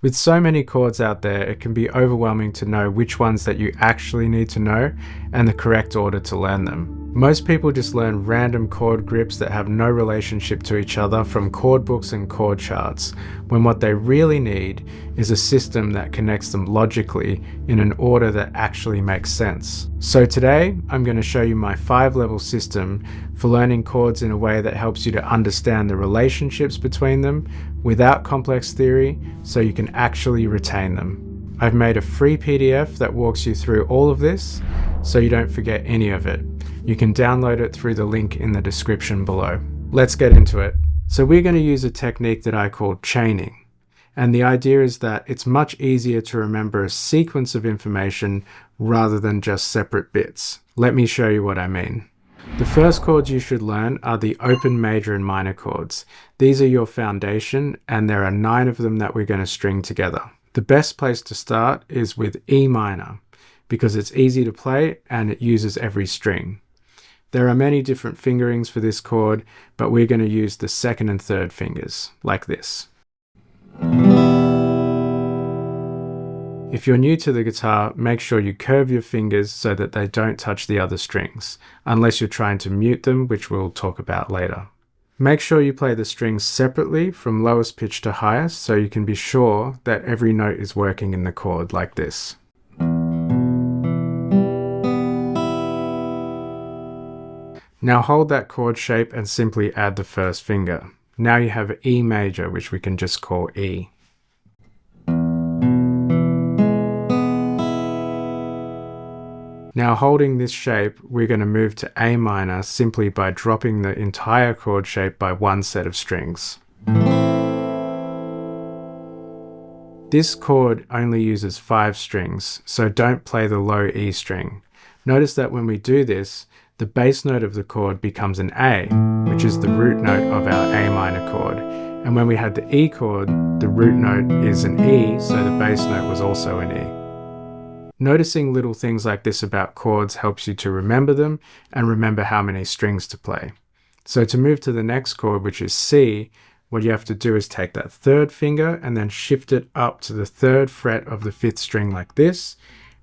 With so many chords out there, it can be overwhelming to know which ones that you actually need to know and the correct order to learn them. Most people just learn random chord grips that have no relationship to each other from chord books and chord charts, when what they really need is a system that connects them logically in an order that actually makes sense. So today, I'm going to show you my 5-level system for learning chords in a way that helps you to understand the relationships between them without complex theory, so you can actually retain them. I've made a free PDF that walks you through all of this, so you don't forget any of it. You can download it through the link in the description below. Let's get into it. So we're going to use a technique that I call chaining. And the idea is that it's much easier to remember a sequence of information rather than just separate bits. Let me show you what I mean. The first chords you should learn are the open major and minor chords. These are your foundation, and there are 9 of them that we're going to string together. The best place to start is with E minor, because it's easy to play and it uses every string. There are many different fingerings for this chord, but we're going to use the 2nd and 3rd fingers, like this. If you're new to the guitar, make sure you curve your fingers so that they don't touch the other strings, unless you're trying to mute them, which we'll talk about later. Make sure you play the strings separately from lowest pitch to highest, so you can be sure that every note is working in the chord, like this. Now hold that chord shape and simply add the first finger. Now you have E major, which we can just call E. Now holding this shape, we're going to move to A minor simply by dropping the entire chord shape by 1 set of strings. This chord only uses 5 strings, so don't play the low E string. Notice that when we do this, the bass note of the chord becomes an A, which is the root note of our A minor chord. And when we had the E chord, the root note is an E, so the bass note was also an E. Noticing little things like this about chords helps you to remember them and remember how many strings to play. So to move to the next chord, which is C, what you have to do is take that 3rd finger and then shift it up to the 3rd fret of the 5th string like this,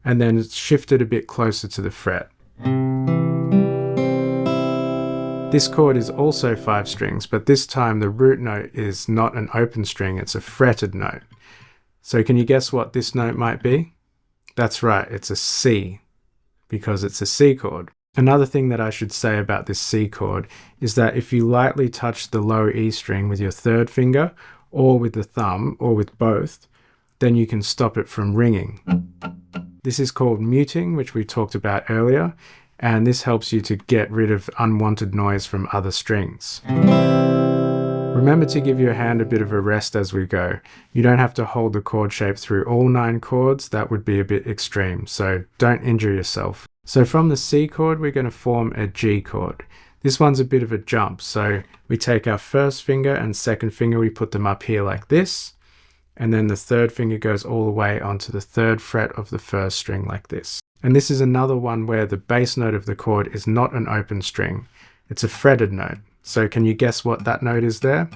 and then shift it a bit closer to the fret. This chord is also 5 strings, but this time the root note is not an open string, it's a fretted note. So can you guess what this note might be? That's right, it's a C, because it's a C chord. Another thing that I should say about this C chord is that if you lightly touch the low E string with your 3rd finger, or with the thumb, or with both, then you can stop it from ringing. This is called muting, which we talked about earlier, and this helps you to get rid of unwanted noise from other strings. Remember to give your hand a bit of a rest as we go. You don't have to hold the chord shape through all 9 chords, that would be a bit extreme, so don't injure yourself. So from the C chord, we're going to form a G chord. This one's a bit of a jump, so we take our 1st finger and 2nd finger, we put them up here like this, and then the 3rd finger goes all the way onto the 3rd fret of the 1st string like this. And this is another one where the bass note of the chord is not an open string, it's a fretted note. So can you guess what that note is there?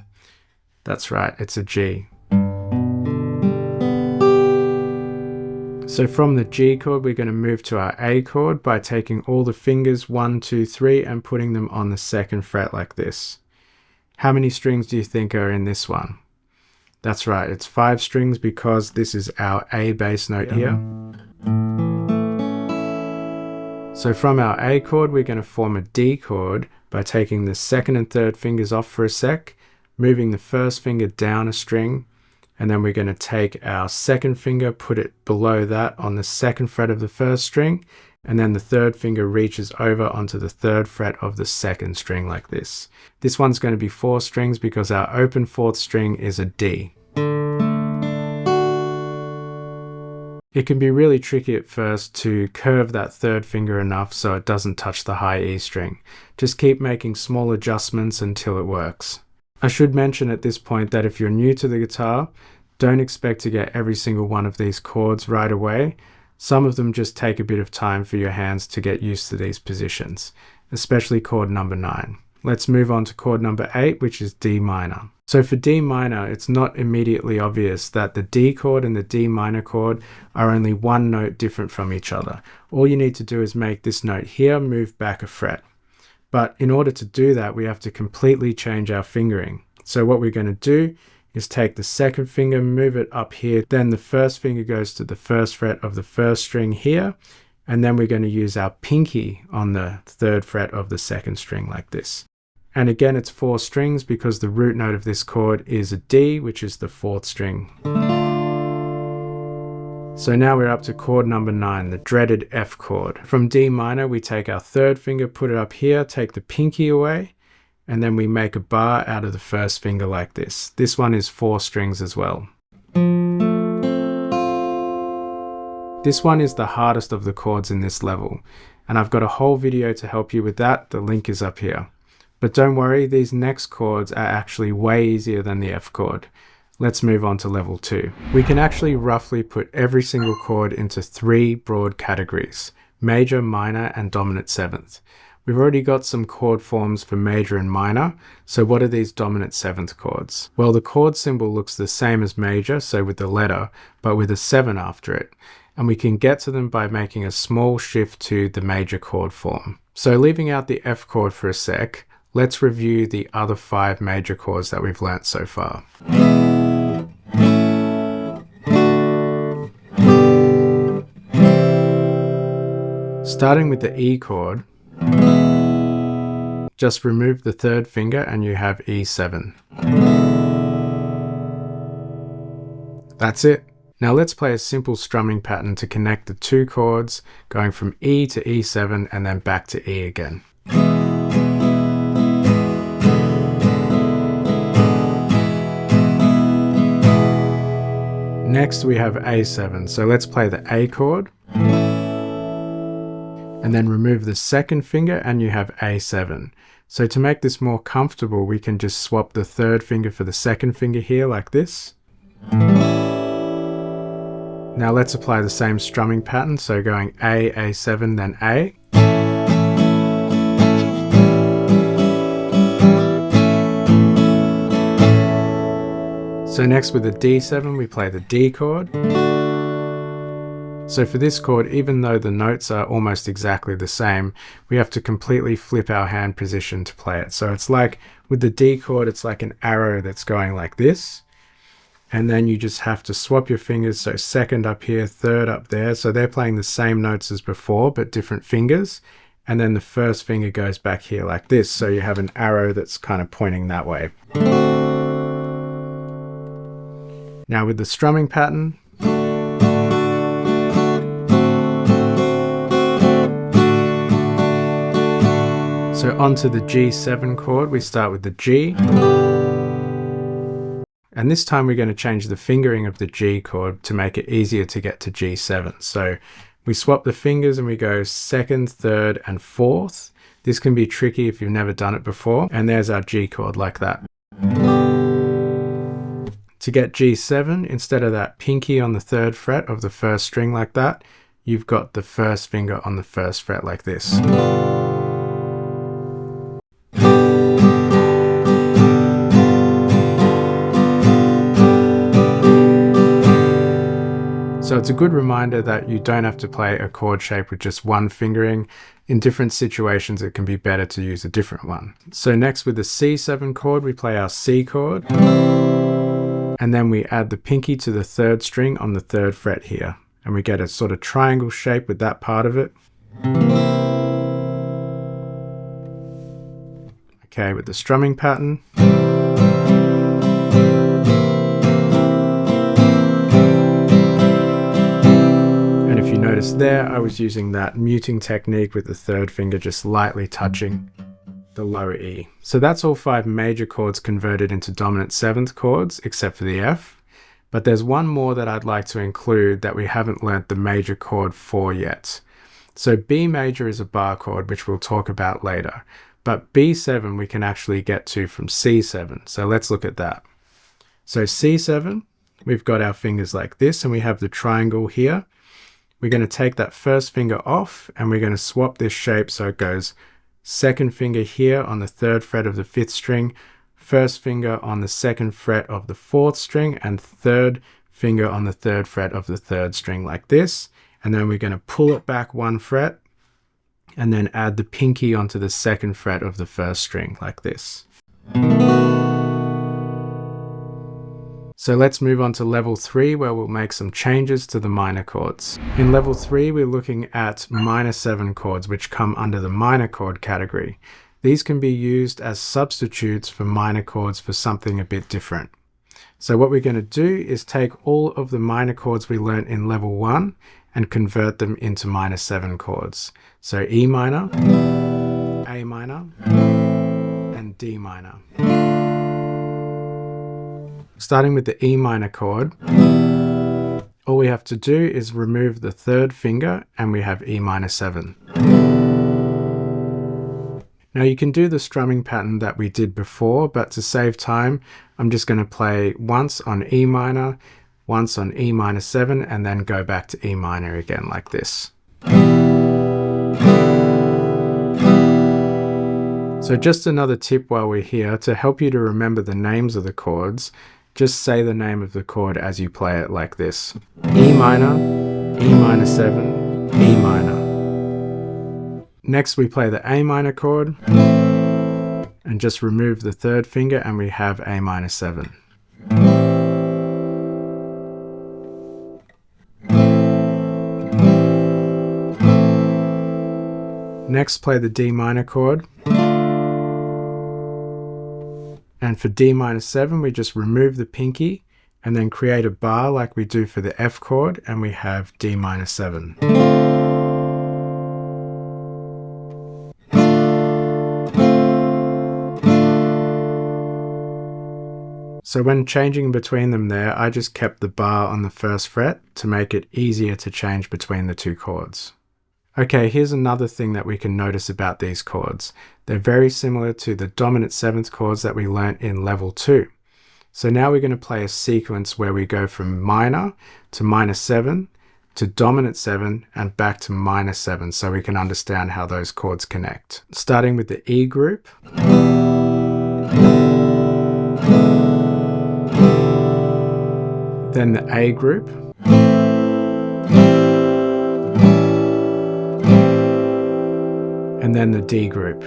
That's right, it's a G. So from the G chord, we're going to move to our A chord by taking all the fingers 1, 2, 3 and putting them on the 2nd fret like this. How many strings do you think are in this one? That's right, it's 5 strings because this is our A bass note here. So from our A chord, we're going to form a D chord by taking the 2nd and 3rd fingers off for a sec, moving the 1st finger down a string, and then we're going to take our 2nd finger, put it below that on the 2nd fret of the 1st string, and then the 3rd finger reaches over onto the 3rd fret of the 2nd string like this. This one's going to be 4 strings because our open 4th string is a D. It can be really tricky at first to curve that 3rd finger enough so it doesn't touch the high E string. Just keep making small adjustments until it works. I should mention at this point that if you're new to the guitar, don't expect to get every single one of these chords right away. Some of them just take a bit of time for your hands to get used to these positions, especially chord number 9. let's move on to chord number 8, which is D minor. So for D minor, it's not immediately obvious that the D chord and the D minor chord are only one note different from each other. All you need to do is make this note here move back a fret. But in order to do that, we have to completely change our fingering. So what we're going to do is take the second finger, move it up here, then the first finger goes to the first fret of the first string here, and then we're going to use our pinky on the third fret of the second string like this. And again, it's 4 strings because the root note of this chord is a D, which is the 4th string. So now we're up to chord number 9, the dreaded F chord. From D minor, we take our third finger, put it up here, take the pinky away, and then we make a bar out of the first finger like this. This one is 4 strings as well. This one is the hardest of the chords in this level, and I've got a whole video to help you with that. The link is up here. But don't worry, these next chords are actually way easier than the F chord. Let's move on to level 2. We can actually roughly put every single chord into 3 broad categories: major, minor, and dominant 7th. We've already got some chord forms for major and minor, so what are these dominant 7th chords? Well, the chord symbol looks the same as major, so with the letter, but with a 7 after it. And we can get to them by making a small shift to the major chord form. So leaving out the F chord for a sec, let's review the other 5 major chords that we've learnt so far. Starting with the E chord, just remove the third finger and you have E7. That's it. Now let's play a simple strumming pattern to connect the 2 chords, going from E to E7 and then back to E again. Next we have A7, so let's play the A chord, and then remove the second finger and you have A7. So to make this more comfortable, we can just swap the third finger for the second finger here like this. Now let's apply the same strumming pattern, so going A, A7, then A. So next with the D7, we play the D chord. So for this chord, even though the notes are almost exactly the same, we have to completely flip our hand position to play it. So it's like with the D chord, it's like an arrow that's going like this. And then you just have to swap your fingers. So second up here, third up there. So they're playing the same notes as before, but different fingers. And then the first finger goes back here like this. So you have an arrow that's kind of pointing that way. Now with the strumming pattern, so onto the G7 chord, we start with the G. And this time we're going to change the fingering of the G chord to make it easier to get to G7. So we swap the fingers and we go second, third, and fourth. This can be tricky if you've never done it before. And there's our G chord like that. To get G7, instead of that pinky on the third fret of the first string like that, you've got the first finger on the first fret like this. So it's a good reminder that you don't have to play a chord shape with just one fingering. In different situations, it can be better to use a different one. So next with the C7 chord, we play our C chord. And then we add the pinky to the third string on the third fret here. And we get a sort of triangle shape with that part of it. Okay, with the strumming pattern. And if you notice there, I was using that muting technique with the third finger just lightly touching the lower E. So that's all 5 major chords converted into dominant 7th chords, except for the F. But there's one more that I'd like to include that we haven't learnt the major chord for yet. So B major is a bar chord, which we'll talk about later. But B7 we can actually get to from C7. So let's look at that. So C7, we've got our fingers like this, and we have the triangle here. We're going to take that first finger off, and we're going to swap this shape so it goes second finger here on the 3rd fret of the 5th string, first finger on the 2nd fret of the 4th string, and third finger on the 3rd fret of the 3rd string like this. And then we're going to pull it back 1 fret and then add the pinky onto the 2nd fret of the 1st string like this. So let's move on to level 3, where we'll make some changes to the minor chords. In level 3, we're looking at minor 7 chords, which come under the minor chord category. These can be used as substitutes for minor chords for something a bit different. So what we're going to do is take all of the minor chords we learnt in level 1 and convert them into minor 7 chords. So E minor, A minor, and D minor. Starting with the E minor chord, all we have to do is remove the 3rd finger and we have E minor 7. Now you can do the strumming pattern that we did before, but to save time, I'm just going to play once on E minor, once on E minor 7, and then go back to E minor again like this. So just another tip while we're here, to help you to remember the names of the chords, just say the name of the chord as you play it like this. E minor, E minor 7, E minor. Next we play the A minor chord and just remove the 3rd finger and we have A minor 7. Next play the D minor chord, and for D minor 7 we just remove the pinky and then create a bar like we do for the F chord, and we have D minor 7. So when changing between them there, I just kept the bar on the 1st fret to make it easier to change between the 2 chords. Okay, here's another thing that we can notice about these chords. They're very similar to the dominant 7th chords that we learnt in level 2. So now we're going to play a sequence where we go from minor to minor 7 to dominant 7 and back to minor 7, so we can understand how those chords connect. Starting with the E group. Then the A group. And then the D group.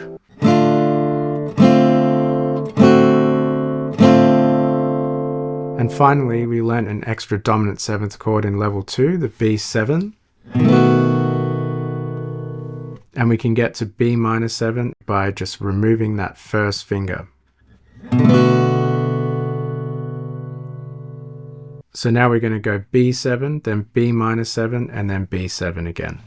And finally, we learnt an extra dominant 7th chord in level 2, the B7. And we can get to B minor 7 by just removing that 1st finger. So now we're going to go B7, then B minor 7, and then B7 again.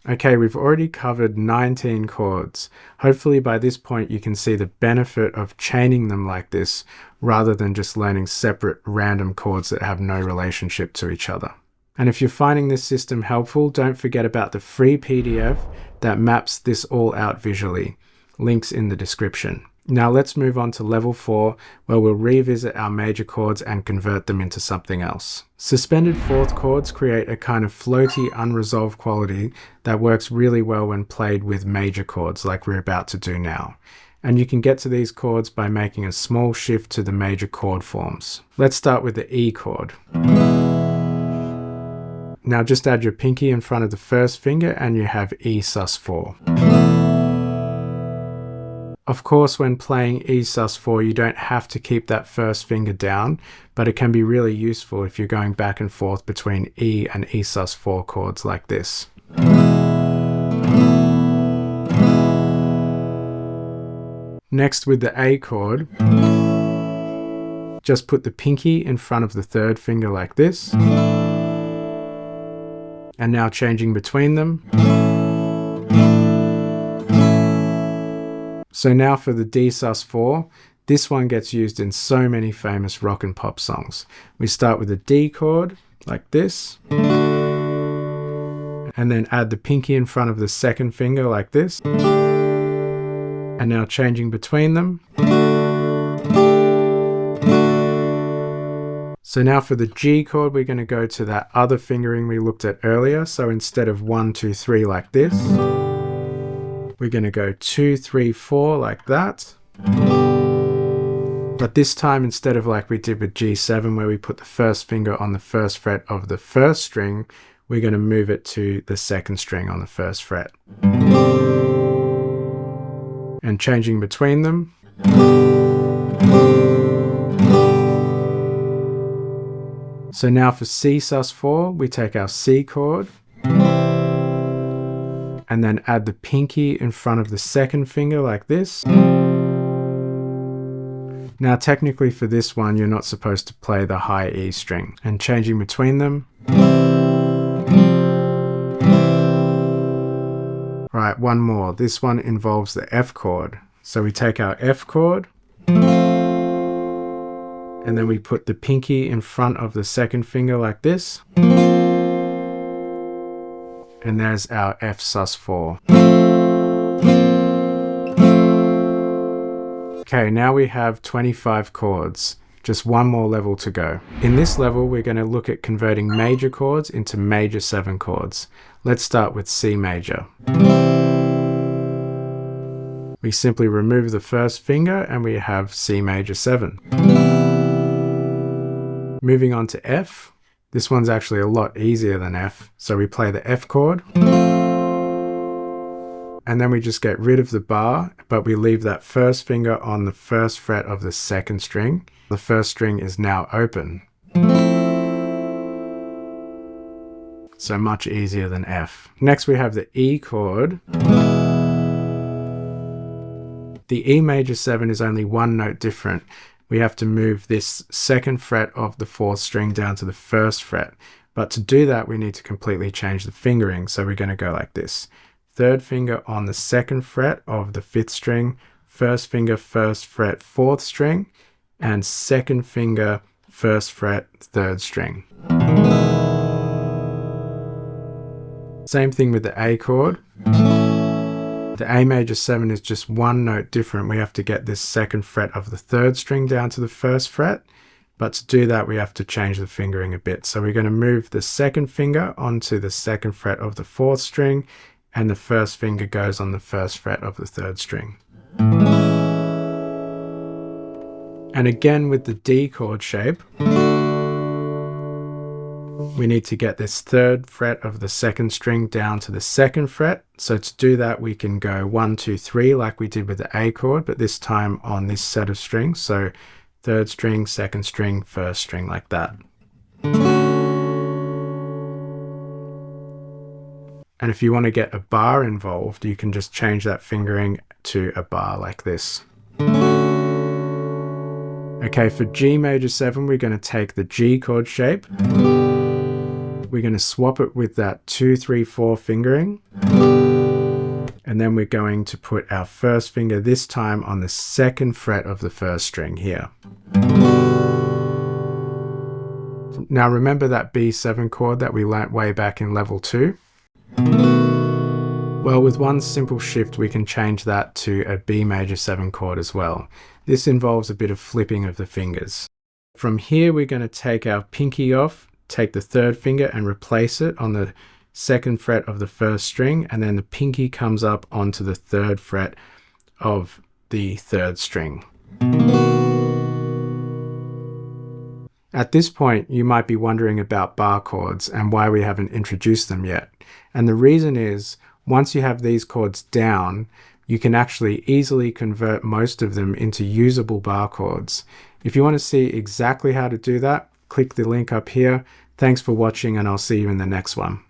Okay, we've already covered 19 chords. Hopefully by this point you can see the benefit of chaining them like this rather than just learning separate random chords that have no relationship to each other. And if you're finding this system helpful, don't forget about the free PDF that maps this all out visually. Links in the description. Now let's move on to level 4, where we'll revisit our major chords and convert them into something else. Suspended 4th chords create a kind of floaty, unresolved quality that works really well when played with major chords like we're about to do now. And you can get to these chords by making a small shift to the major chord forms. Let's start with the E chord. Now just add your pinky in front of the 1st finger and you have E sus4. Of course, when playing E sus4, you don't have to keep that 1st finger down, but it can be really useful if you're going back and forth between E and E sus4 chords like this. Next, with the A chord, just put the pinky in front of the 3rd finger like this. And now changing between them. So now for the D sus4, this one gets used in so many famous rock and pop songs. We start with the D chord, like this, and then add the pinky in front of the 2nd finger, like this, and now changing between them. So So now for the G chord, we're going to go to that other fingering we looked at earlier. So instead of 1, 2, 3 like this, we're going to go 2, 3, 4 like that. But this time, instead of like we did with G7, where we put the first finger on the first fret of the first string, we're going to move it to the second string on the first fret. And changing between them. So now for C sus4, we take our C chord and then add the pinky in front of the second finger like this. Now technically for this one, you're not supposed to play the high E string, and changing between them. Right, one more. This one involves the F chord. So we take our F chord and then we put the pinky in front of the second finger like this. And there's our F sus4. Okay, now we have 25 chords. Just one more level to go. In this level, we're going to look at converting major chords into major 7 chords. Let's start with C major. We simply remove the first finger and we have C major 7. Moving on to F. This one's actually a lot easier than F. So we play the F chord. And then we just get rid of the bar, but we leave that first finger on the first fret of the second string. The first string is now open. So much easier than F. Next we have the E chord. The E major 7 is only one note different. We have to move this second fret of the fourth string down to the first fret. But to do that, we need to completely change the fingering. So we're going to go like this. Third finger on the second fret of the fifth string, first finger, first fret, fourth string, and second finger, first fret, third string. Same thing with the A chord. The A major 7 is just one note different. We have to get this second fret of the third string down to the first fret. But to do that, we have to change the fingering a bit. So we're going to move the second finger onto the second fret of the fourth string, and the first finger goes on the first fret of the third string. And again with the D chord shape, we need to get this third fret of the second string down to the second fret. So to do that, we can go 1, 2, 3 like we did with the A chord, but this time on this set of strings. So third string, second string, first string, like that. And if you want to get a bar involved, you can just change that fingering to a bar like this. Okay, for G major 7, we're going to take the G chord shape. We're going to swap it with that 2, 3, 4 fingering. And then we're going to put our first finger this time on the second fret of the first string here. Now remember that B7 chord that we learnt way back in level 2? Well, with one simple shift, we can change that to a B major 7 chord as well. This involves a bit of flipping of the fingers. From here, we're going to take our pinky off, take the third finger and replace it on the second fret of the first string, and then the pinky comes up onto the third fret of the third string. At this point, you might be wondering about bar chords and why we haven't introduced them yet. And the reason is, once you have these chords down, you can actually easily convert most of them into usable bar chords. If you want to see exactly how to do that, click the link up here. Thanks for watching, and I'll see you in the next one.